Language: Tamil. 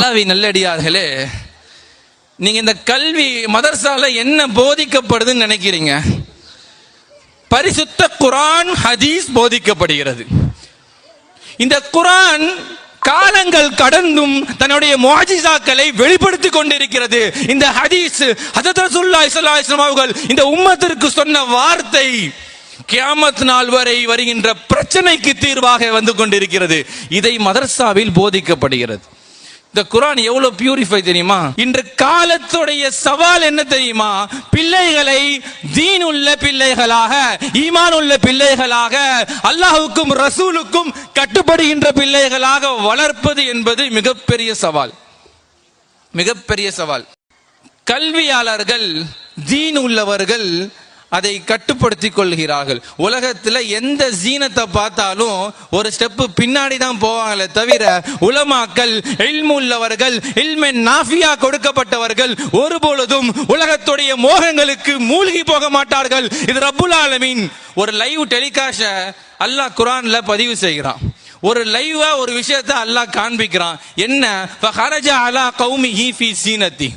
அல்லாஹ்வின் நல்லடியார்களே, நீங்க இந்த கல்வி மதரசால என்ன போதிக்கப்படுதுன்னு நினைக்கிறீங்க? பரிசுத்த குர்ஆன் ஹதீஸ் போதிக்கப்படுகிறது. இந்த குர்ஆன் காலங்கள் கடந்தும் தன்னுடைய முஅஜிசாக்களை வெளிப்படுத்திக் கொண்டிருக்கிறது. இந்த ஹதீஸ் ஹஜ்ரத் ரசூலுல்லாஹி ஸல்லல்லாஹு அலைஹி வஸல்லம் அவர்கள் இந்த உம்மத்திற்கு சொன்ன வார்த்தை கியாமத் நாள் வரை வருகின்ற பிரச்சனைக்கு தீர்வாக வந்து கொண்டிருக்கிறது. இதை மதரசாவில் போதிக்கப்படுகிறது. இந்த குர்ஆன் எவ்வளவு பியூரிஃபை தெரியுமா? இன்று காலத்துடைய சவால் என்ன தெரியுமா? பிள்ளைகளை தீன் உள்ள பிள்ளைகளாக, ஈமான் உள்ள பிள்ளைகளாக, அல்லாஹ்வுக்கும் ரசூலுக்கும் கட்டுப்படுகின்ற பிள்ளைகளாக வளர்ப்பது என்பது மிகப்பெரிய சவால், மிகப்பெரிய சவால். கல்வியாளர்கள், தீன் உள்ளவர்கள் அதை கட்டுப்படுத்திக் கொள்கிறார்கள். உலகத்துல எந்த ஜீனத்தை பார்த்தாலும் ஒரு ஸ்டெப் பின்னாடி தான் போவாங்களே தவிர, உலமாக்கள், இல்மு உள்ளவர்கள், இல்மே நாஃபியா கொடுக்கப்பட்டவர்கள் ஒருபொழுதும் உலகத்துடைய மோகங்களுக்கு மூழ்கி போக மாட்டார்கள். இது ரப்புல் ஆலமீன் ஒரு லைவ் டெலிகாஸ்ட அல்லாஹ் குர்ஆன்ல பதிவு செய்கிறான். ஒரு லைவா ஒரு விஷயத்தை அல்லாஹ் காண்பிக்கிறான். என்ன? ஃபஹரஜ அலா கௌமிஹி ஃபீ ஸீனத்தி.